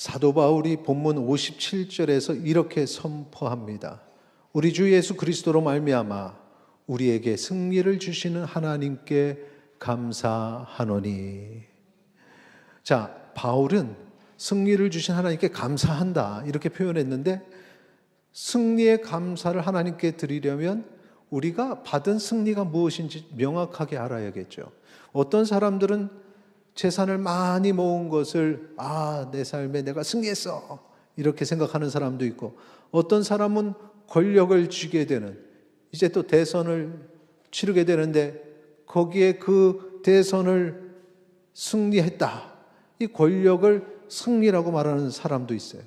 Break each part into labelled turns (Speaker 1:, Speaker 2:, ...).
Speaker 1: 사도 바울이 본문 57절에서 이렇게 선포합니다. 우리 주 예수 그리스도로 말미암아 우리에게 승리를 주시는 하나님께 감사하노니. 자, 바울은 승리를 주신 하나님께 감사한다 이렇게 표현했는데, 승리의 감사를 하나님께 드리려면 우리가 받은 승리가 무엇인지 명확하게 알아야겠죠. 어떤 사람들은 재산을 많이 모은 것을 내 삶에 내가 승리했어 이렇게 생각하는 사람도 있고, 어떤 사람은 권력을 쥐게 되는, 이제 또 대선을 치르게 되는데 거기에 그 대선을 승리했다, 이 권력을 승리라고 말하는 사람도 있어요.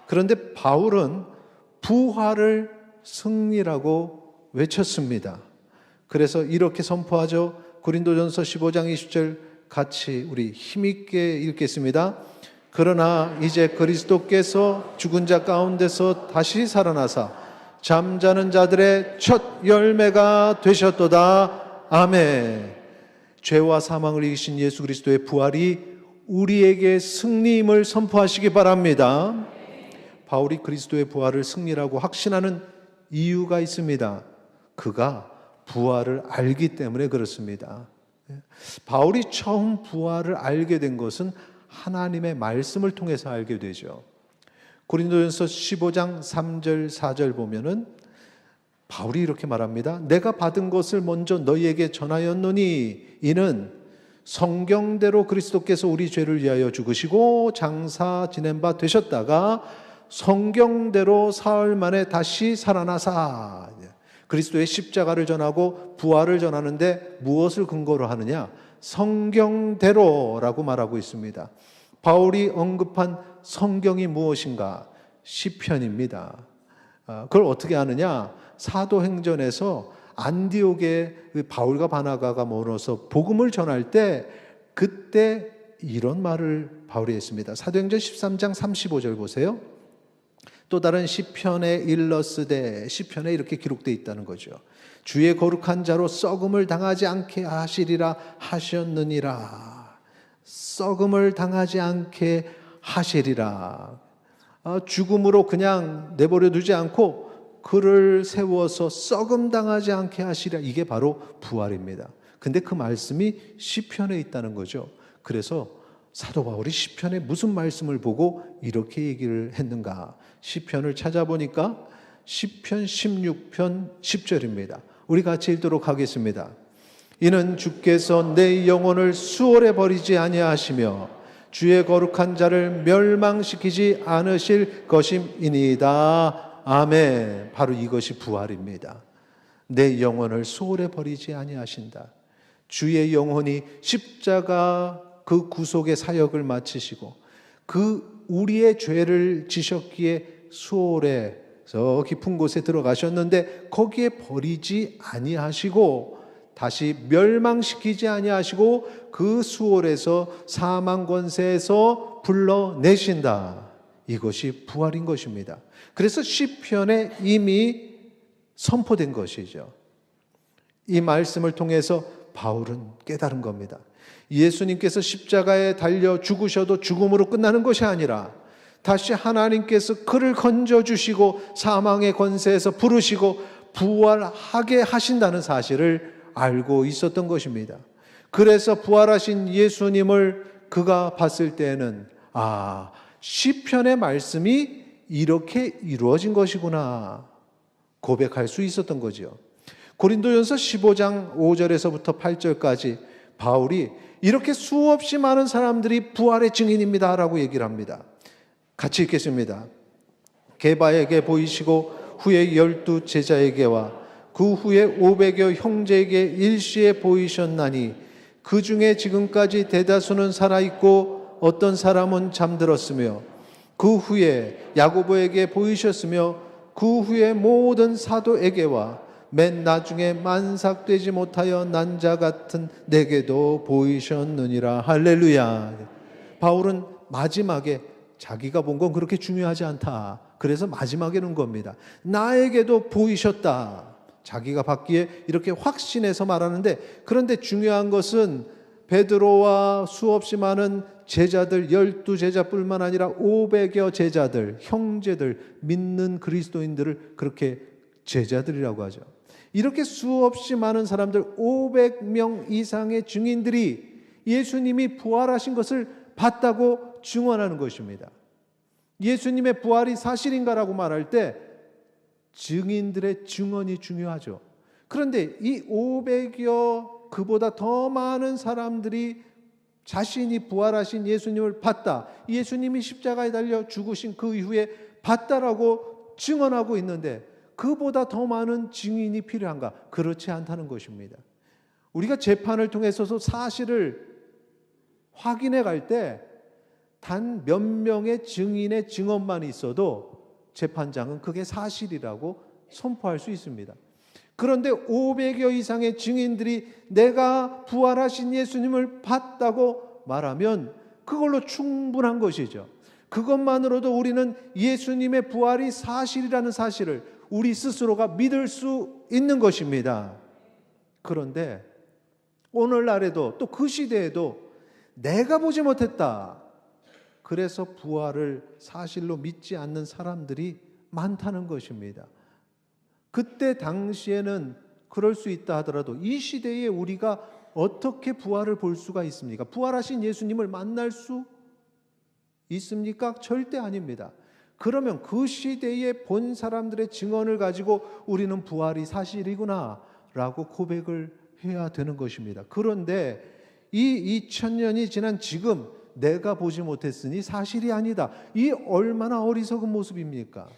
Speaker 1: 그런데 바울은 부활을 승리라고 외쳤습니다. 그래서 이렇게 선포하죠. 고린도전서 15장 20절 같이 우리 힘있게 읽겠습니다. 그러나 이제 그리스도께서 죽은 자 가운데서 다시 살아나사 잠자는 자들의 첫 열매가 되셨도다. 아멘. 죄와 사망을 이기신 예수 그리스도의 부활이 우리에게 승리임을 선포하시기 바랍니다. 바울이 그리스도의 부활을 승리라고 확신하는 이유가 있습니다. 그가 부활을 알기 때문에 그렇습니다. 바울이 처음 부활을 알게 된 것은 하나님의 말씀을 통해서 알게 되죠. 고린도전서 15장 3절 4절 보면은 바울이 이렇게 말합니다. 내가 받은 것을 먼저 너희에게 전하였노니 이는 성경대로 그리스도께서 우리 죄를 위하여 죽으시고 장사 지낸 바 되셨다가 성경대로 사흘 만에 다시 살아나사. 그리스도의 십자가를 전하고 부활을 전하는데 무엇을 근거로 하느냐? 성경대로라고 말하고 있습니다. 바울이 언급한 성경이 무엇인가? 시편입니다. 그걸 어떻게 아느냐? 사도행전에서 안디옥에 바울과 바나바가 모여서 복음을 전할 때 그때 이런 말을 바울이 했습니다. 사도행전 13장 35절 보세요. 또 다른 시편에 일러스되, 시편에 이렇게 기록되어 있다는 거죠. 주의 거룩한 자로 썩음을 당하지 않게 하시리라 하셨느니라. 썩음을 당하지 않게 하시리라. 죽음으로 그냥 내버려 두지 않고 그를 세워서 썩음 당하지 않게 하시리라. 이게 바로 부활입니다. 근데 그 말씀이 시편에 있다는 거죠. 그래서 사도 바울이 시편에 무슨 말씀을 보고 이렇게 얘기를 했는가? 시편을 찾아보니까 시편 16편 10절입니다. 우리 같이 읽도록 하겠습니다. 이는 주께서 내 영혼을 수월해 버리지 아니하시며 주의 거룩한 자를 멸망시키지 않으실 것임이니이다. 아멘. 바로 이것이 부활입니다. 내 영혼을 소홀해 버리지 아니하신다. 주의 영혼이 십자가 그 구속의 사역을 마치시고 그 우리의 죄를 지셨기에 수월해 저 깊은 곳에 들어가셨는데 거기에 버리지 아니하시고 다시 멸망시키지 아니하시고 그 수월에서 사망 권세에서 불러내신다. 이것이 부활인 것입니다. 그래서 시편에 이미 선포된 것이죠. 이 말씀을 통해서 바울은 깨달은 겁니다. 예수님께서 십자가에 달려 죽으셔도 죽음으로 끝나는 것이 아니라 다시 하나님께서 그를 건져주시고 사망의 권세에서 부르시고 부활하게 하신다는 사실을 알고 있었던 것입니다. 그래서 부활하신 예수님을 그가 봤을 때에는 시편의 말씀이 이렇게 이루어진 것이구나 고백할 수 있었던 거죠. 고린도전서 15장 5절에서부터 8절까지 바울이 이렇게 수없이 많은 사람들이 부활의 증인입니다 라고 얘기를 합니다. 같이 읽겠습니다. 게바에게 보이시고 후에 12 제자에게와 그 후에 500여 형제에게 일시에 보이셨나니 그 중에 지금까지 대다수는 살아있고 어떤 사람은 잠들었으며 그 후에 야고보에게 보이셨으며 그 후에 모든 사도에게와 맨 나중에 만삭되지 못하여 난 자 같은 내게도 보이셨느니라. 할렐루야. 바울은 마지막에 자기가 본 건 그렇게 중요하지 않다. 그래서 마지막에는 겁니다. 나에게도 보이셨다. 자기가 받기에 이렇게 확신해서 말하는데, 그런데 중요한 것은 베드로와 수없이 많은 제자들, 12제자뿐만 아니라 500여 제자들, 형제들, 믿는 그리스도인들을 그렇게 제자들이라고 하죠. 이렇게 수없이 많은 사람들, 500명 이상의 증인들이 예수님이 부활하신 것을 봤다고 증언하는 것입니다. 예수님의 부활이 사실인가라고 말할 때 증인들의 증언이 중요하죠. 그런데 이 500여 그보다 더 많은 사람들이 자신이 부활하신 예수님을 봤다, 예수님이 십자가에 달려 죽으신 그 이후에 봤다라고 증언하고 있는데 그보다 더 많은 증인이 필요한가? 그렇지 않다는 것입니다. 우리가 재판을 통해서도 사실을 확인해 갈 때 단 몇 명의 증인의 증언만 있어도 재판장은 그게 사실이라고 선포할 수 있습니다. 그런데 500여 이상의 증인들이 내가 부활하신 예수님을 봤다고 말하면 그걸로 충분한 것이죠. 그것만으로도 우리는 예수님의 부활이 사실이라는 사실을 우리 스스로가 믿을 수 있는 것입니다. 그런데 오늘날에도 또 그 시대에도 내가 보지 못했다, 그래서 부활을 사실로 믿지 않는 사람들이 많다는 것입니다. 그때 당시에는 그럴 수 있다 하더라도 이 시대에 우리가 어떻게 부활을 볼 수가 있습니까? 부활하신 예수님을 만날 수 있습니까? 절대 아닙니다. 그러면 그 시대에 본 사람들의 증언을 가지고 우리는 부활이 사실이구나 라고 고백을 해야 되는 것입니다. 그런데 이 2000년이 지난 지금 내가 보지 못했으니 사실이 아니다, 이 얼마나 어리석은 모습입니까?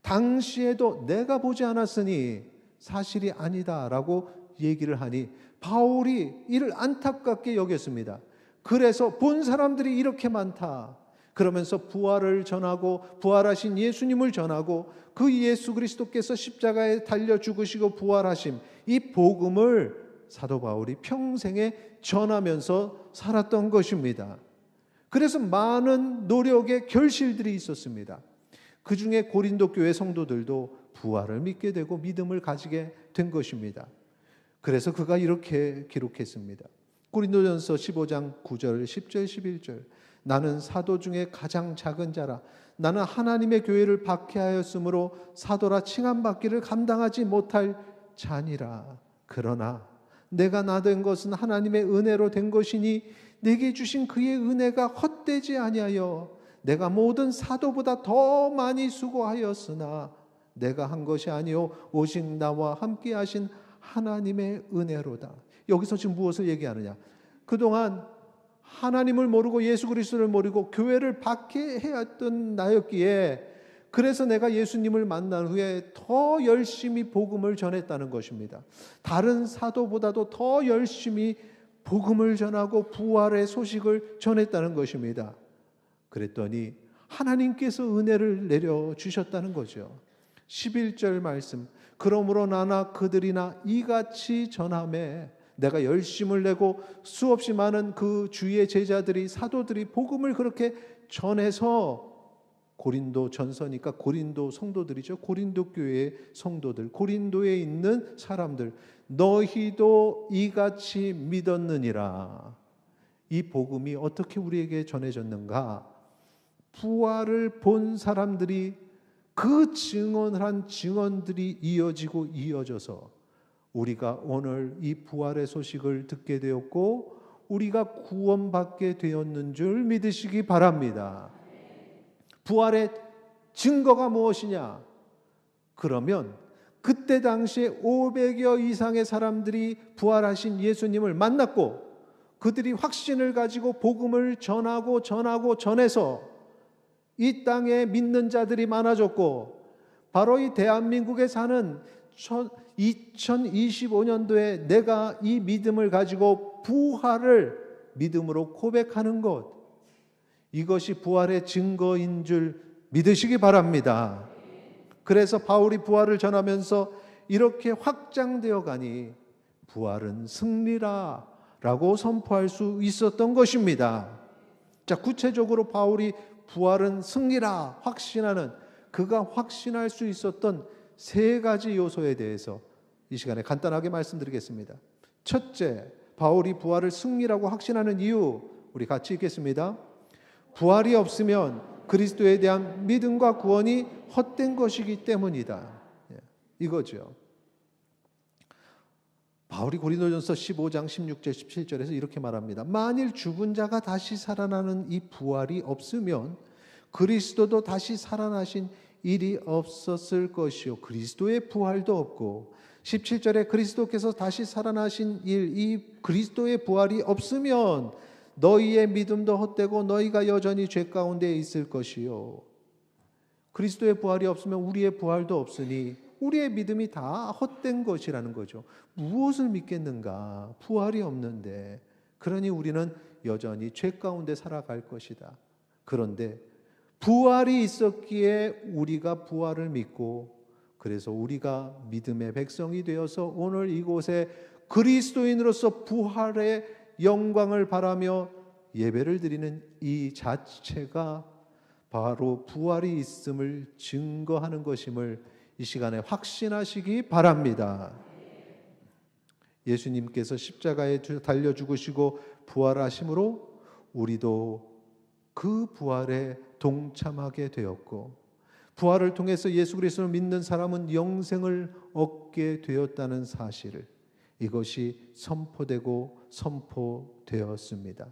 Speaker 1: 당시에도 내가 보지 않았으니 사실이 아니다라고 얘기를 하니 바울이 이를 안타깝게 여겼습니다. 그래서 본 사람들이 이렇게 많다, 그러면서 부활을 전하고 부활하신 예수님을 전하고 그 예수 그리스도께서 십자가에 달려 죽으시고 부활하심, 이 복음을 사도 바울이 평생에 전하면서 살았던 것입니다. 그래서 많은 노력의 결실들이 있었습니다. 그 중에 고린도 교회 성도들도 부활을 믿게 되고 믿음을 가지게 된 것입니다. 그래서 그가 이렇게 기록했습니다. 고린도전서 15장 9절, 10절, 11절. 나는 사도 중에 가장 작은 자라. 나는 하나님의 교회를 박해하였으므로 사도라 칭함받기를 감당하지 못할 자니라. 그러나 내가 나 된 것은 하나님의 은혜로 된 것이니 내게 주신 그의 은혜가 헛되지 아니하여 내가 모든 사도보다 더 많이 수고하였으나 내가 한 것이 아니요 오직 나와 함께 하신 하나님의 은혜로다. 여기서 지금 무엇을 얘기하느냐? 그동안 하나님을 모르고 예수 그리스도를 모르고 교회를 박해해왔던 나였기에 그래서 내가 예수님을 만난 후에 더 열심히 복음을 전했다는 것입니다. 다른 사도보다도 더 열심히 복음을 전하고 부활의 소식을 전했다는 것입니다. 그랬더니 하나님께서 은혜를 내려주셨다는 거죠. 11절 말씀, 그러므로 나나 그들이나 이같이 전하매 내가 열심을 내고 수없이 많은 그 주의 제자들이 사도들이 복음을 그렇게 전해서 고린도 전서니까 고린도 성도들이죠. 고린도 교회의 성도들, 고린도에 있는 사람들, 너희도 이같이 믿었느니라. 이 복음이 어떻게 우리에게 전해졌는가? 부활을 본 사람들이 그 증언을 한 증언들이 이어지고 이어져서 우리가 오늘 이 부활의 소식을 듣게 되었고 우리가 구원받게 되었는 줄 믿으시기 바랍니다. 부활의 증거가 무엇이냐? 그러면 그때 당시에 500여 이상의 사람들이 부활하신 예수님을 만났고 그들이 확신을 가지고 복음을 전해서 이 땅에 믿는 자들이 많아졌고 바로 이 대한민국에 사는 2025년도에 내가 이 믿음을 가지고 부활을 믿음으로 고백하는 것, 이것이 부활의 증거인 줄 믿으시기 바랍니다. 그래서 바울이 부활을 전하면서 이렇게 확장되어 가니 부활은 승리라 라고 선포할 수 있었던 것입니다. 자, 구체적으로 바울이 부활은 승리라 확신하는, 그가 확신할 수 있었던 세 가지 요소에 대해서 이 시간에 간단하게 말씀드리겠습니다. 첫째, 바울이 부활을 승리라고 확신하는 이유, 우리 같이 읽겠습니다. 부활이 없으면 그리스도에 대한 믿음과 구원이 헛된 것이기 때문이다. 이거죠. 바울이 고린도전서 15장 16절 17절에서 이렇게 말합니다. 만일 죽은 자가 다시 살아나는 이 부활이 없으면 그리스도도 다시 살아나신 일이 없었을 것이요 그리스도의 부활도 없고, 17절에 그리스도께서 다시 살아나신 일, 이 그리스도의 부활이 없으면 너희의 믿음도 헛되고 너희가 여전히 죄 가운데 있을 것이요. 그리스도의 부활이 없으면 우리의 부활도 없으니 우리의 믿음이 다 헛된 것이라는 거죠. 무엇을 믿겠는가? 부활이 없는데. 그러니 우리는 여전히 죄 가운데 살아갈 것이다. 그런데 부활이 있었기에 우리가 부활을 믿고, 그래서 우리가 믿음의 백성이 되어서 오늘 이곳에 그리스도인으로서 부활의 영광을 바라며 예배를 드리는 이 자체가 바로 부활이 있음을 증거하는 것임을 이 시간에 확신하시기 바랍니다. 예수님께서 십자가에 달려 죽으시고 부활하심으로 우리도 그 부활에 동참하게 되었고, 부활을 통해서 예수 그리스도를 믿는 사람은 영생을 얻게 되었다는 사실을, 이것이 선포되고 선포되었습니다.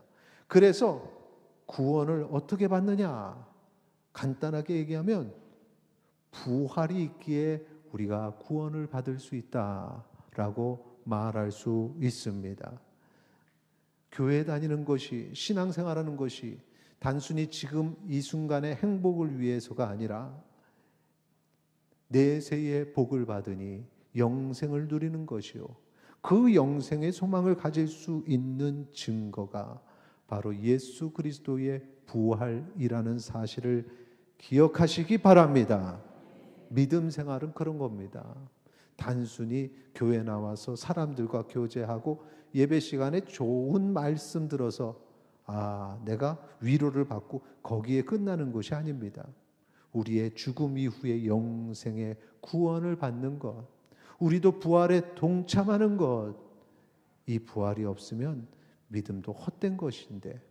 Speaker 1: 그래서 구원을 어떻게 받느냐? 간단하게 얘기하면 부활이 있기에 우리가 구원을 받을 수 있다라고 말할 수 있습니다. 교회 다니는 것이, 신앙생활하는 것이 단순히 지금 이 순간의 행복을 위해서가 아니라 내세의 복을 받으니 영생을 누리는 것이요, 그 영생의 소망을 가질 수 있는 증거가 바로 예수 그리스도의 부활이라는 사실을 기억하시기 바랍니다. 믿음 생활은 그런 겁니다. 단순히 교회 나와서 사람들과 교제하고 예배 시간에 좋은 말씀 들어서 내가 위로를 받고 거기에 끝나는 것이 아닙니다. 우리의 죽음 이후의 영생의 구원을 받는 것, 우리도 부활에 동참하는 것, 이 부활이 없으면 믿음도 헛된 것인데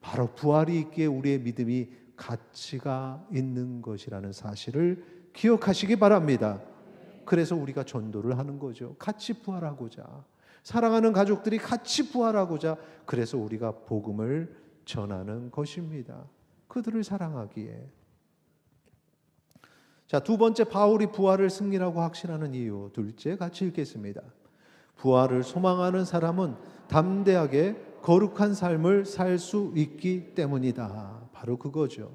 Speaker 1: 바로 부활이 있기에 우리의 믿음이 가치가 있는 것이라는 사실을 기억하시기 바랍니다. 그래서 우리가 전도를 하는 거죠. 같이 부활하고자, 사랑하는 가족들이 같이 부활하고자, 그래서 우리가 복음을 전하는 것입니다. 그들을 사랑하기에. 자, 두 번째, 바울이 부활을 승리라고 확신하는 이유. 둘째, 같이 읽겠습니다. 부활을 소망하는 사람은 담대하게 거룩한 삶을 살 수 있기 때문이다. 바로 그거죠.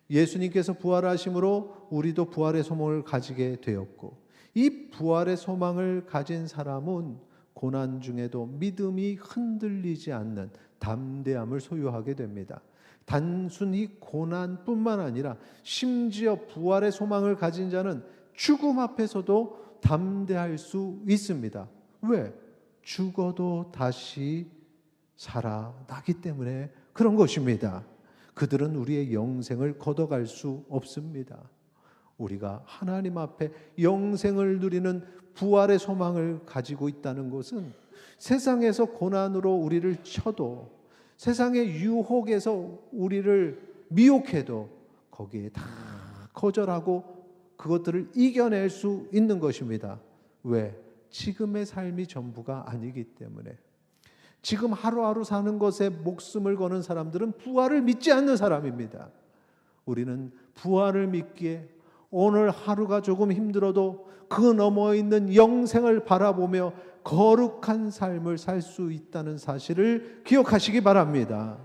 Speaker 1: 예수님께서 부활하심으로 우리도 부활의 소망을 가지게 되었고, 이 부활의 소망을 가진 사람은 고난 중에도 믿음이 흔들리지 않는 담대함을 소유하게 됩니다. 단순히 고난뿐만 아니라 심지어 부활의 소망을 가진 자는 죽음 앞에서도 담대할 수 있습니다. 왜? 죽어도 다시 살아나기 때문에 그런 것입니다. 그들은 우리의 영생을 걷어갈 수 없습니다. 우리가 하나님 앞에 영생을 누리는 부활의 소망을 가지고 있다는 것은 세상에서 고난으로 우리를 쳐도, 세상의 유혹에서 우리를 미혹해도 거기에 다 거절하고 그것들을 이겨낼 수 있는 것입니다. 왜? 지금의 삶이 전부가 아니기 때문에. 지금 하루하루 사는 것에 목숨을 거는 사람들은 부활을 믿지 않는 사람입니다. 우리는 부활을 믿기에 오늘 하루가 조금 힘들어도 그 너머에 있는 영생을 바라보며 거룩한 삶을 살 수 있다는 사실을 기억하시기 바랍니다.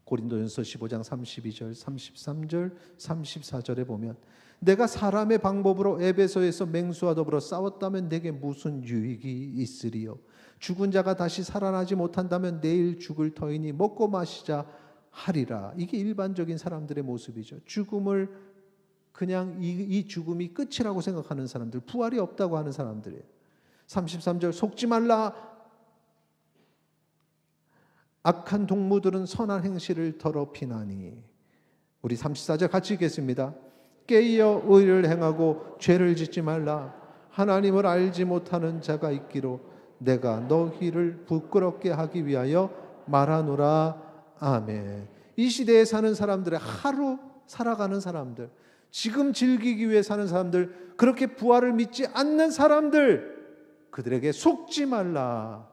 Speaker 1: 고린도전서 15장 32절, 33절, 34절에 보면 내가 사람의 방법으로 에베소에서 맹수와 더불어 싸웠다면 내게 무슨 유익이 있으리요? 죽은 자가 다시 살아나지 못한다면 내일 죽을 터이니 먹고 마시자 하리라. 이게 일반적인 사람들의 모습이죠. 죽음을 그냥 이 죽음이 끝이라고 생각하는 사람들, 부활이 없다고 하는 사람들이에요. 33절, 속지 말라. 악한 동무들은 선한 행실을 더럽히나니. 우리 34절 같이 읽겠습니다. 깨어 의를 행하고 죄를 짓지 말라. 하나님을 알지 못하는 자가 있기로 내가 너희를 부끄럽게 하기 위하여 말하노라. 아멘. 이 시대에 사는 사람들의 하루 살아가는 사람들, 지금 즐기기 위해 사는 사람들, 그렇게 부활을 믿지 않는 사람들, 그들에게 속지 말라.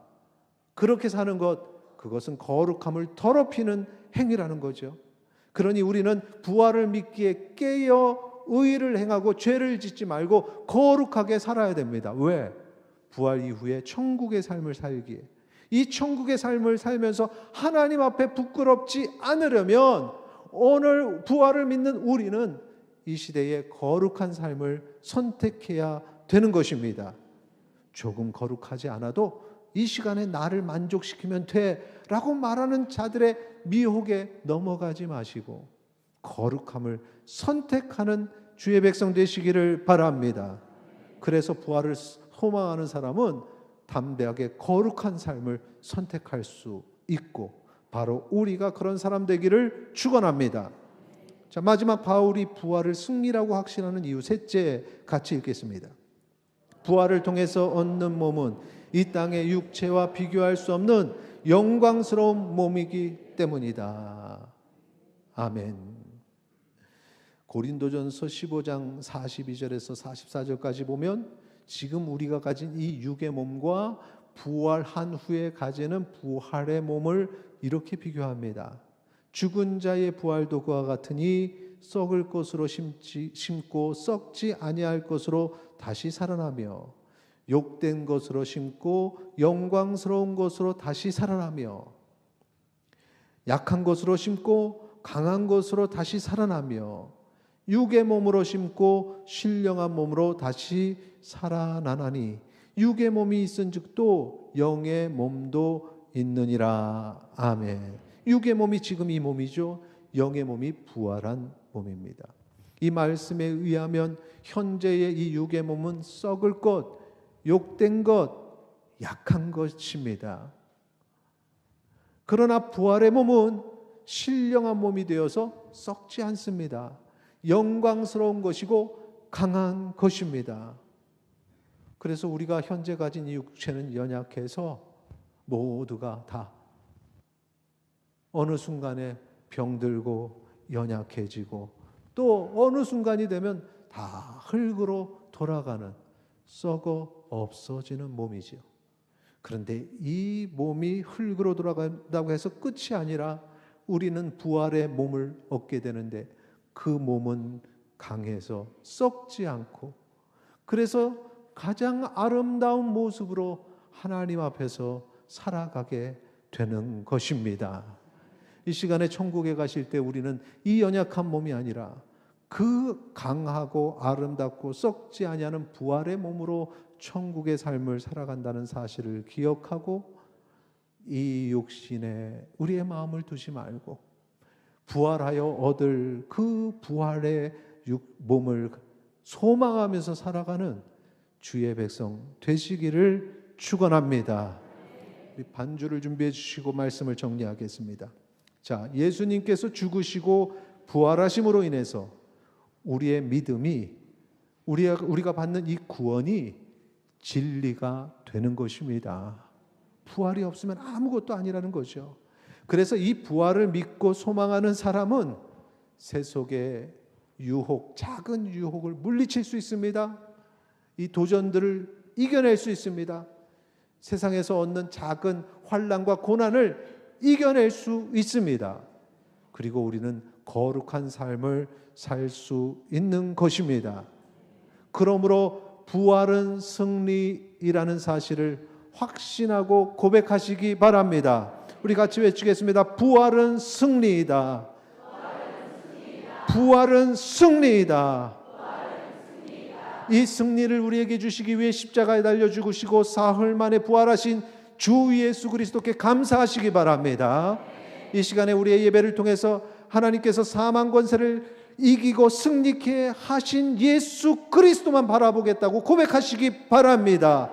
Speaker 1: 그렇게 사는 것, 그것은 거룩함을 더럽히는 행위라는 거죠. 그러니 우리는 부활을 믿기에 깨어 의를 행하고 죄를 짓지 말고 거룩하게 살아야 됩니다. 왜? 부활 이후에 천국의 삶을 살기에. 이 천국의 삶을 살면서 하나님 앞에 부끄럽지 않으려면 오늘 부활을 믿는 우리는 이 시대에 거룩한 삶을 선택해야 되는 것입니다. 조금 거룩하지 않아도 이 시간에 나를 만족시키면 돼 라고 말하는 자들의 미혹에 넘어가지 마시고 거룩함을 선택하는 주의 백성 되시기를 바랍니다. 그래서 부활을 소망하는 사람은 담대하게 거룩한 삶을 선택할 수 있고 바로 우리가 그런 사람 되기를 축원합니다. 자, 마지막 바울이 부활을 승리라고 확신하는 이유 셋째 같이 읽겠습니다. 부활을 통해서 얻는 몸은 이 땅의 육체와 비교할 수 없는 영광스러운 몸이기 때문이다. 아멘. 고린도전서 15장 42절에서 44절까지 보면 지금 우리가 가진 이 육의 몸과 부활한 후에 가지는 부활의 몸을 이렇게 비교합니다. 죽은 자의 부활도 그와 같으니 썩을 것으로 심고 썩지 아니할 것으로 다시 살아나며 욕된 것으로 심고 영광스러운 것으로 다시 살아나며 약한 것으로 심고 강한 것으로 다시 살아나며 육의 몸으로 심고 신령한 몸으로 다시 살아나나니 육의 몸이 있은즉도 영의 몸도 있느니라. 아멘. 육의 몸이 지금 이 몸이죠. 영의 몸이 부활한 몸입니다. 이 말씀에 의하면 현재의 이 육의 몸은 썩을 것, 욕된 것, 약한 것입니다. 그러나 부활의 몸은 신령한 몸이 되어서 썩지 않습니다. 영광스러운 것이고 강한 것입니다. 그래서 우리가 현재 가진 이 육체는 연약해서 모두가 다 어느 순간에 병들고 연약해지고 또 어느 순간이 되면 다 흙으로 돌아가는 썩어 없어지는 몸이죠. 그런데 이 몸이 흙으로 돌아간다고 해서 끝이 아니라 우리는 부활의 몸을 얻게 되는데 그 몸은 강해서 썩지 않고 그래서 가장 아름다운 모습으로 하나님 앞에서 살아가게 되는 것입니다. 이 시간에 천국에 가실 때 우리는 이 연약한 몸이 아니라 그 강하고 아름답고 썩지 아니하는 부활의 몸으로 천국의 삶을 살아간다는 사실을 기억하고 이 육신에 우리의 마음을 두지 말고 부활하여 얻을 그 부활의 몸을 소망하면서 살아가는 주의 백성 되시기를 축원합니다. 우리 반주를 준비해 주시고 말씀을 정리하겠습니다. 자, 예수님께서 죽으시고 부활하심으로 인해서 우리의 믿음이 우리가 받는 이 구원이 진리가 되는 것입니다. 부활이 없으면 아무것도 아니라는 거죠. 그래서 이 부활을 믿고 소망하는 사람은 세속의 유혹, 작은 유혹을 물리칠 수 있습니다. 이 도전들을 이겨낼 수 있습니다. 세상에서 얻는 작은 환난과 고난을 이겨낼 수 있습니다. 그리고 우리는 거룩한 삶을 살 수 있는 것입니다. 그러므로 부활은 승리이라는 사실을 확신하고 고백하시기 바랍니다. 우리 같이 외치겠습니다. 부활은 승리이다. 부활은 승리이다. 이 승리를 우리에게 주시기 위해 십자가에 달려 죽으시고 사흘 만에 부활하신 주 예수 그리스도께 감사하시기 바랍니다. 이 시간에 우리의 예배를 통해서 하나님께서 사망 권세를 이기고 승리케 하신 예수 그리스도만 바라보겠다고 고백하시기 바랍니다.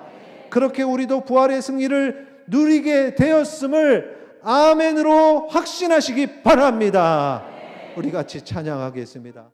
Speaker 1: 그렇게 우리도 부활의 승리를 누리게 되었음을 아멘으로 확신하시기 바랍니다. 우리 같이 찬양하겠습니다.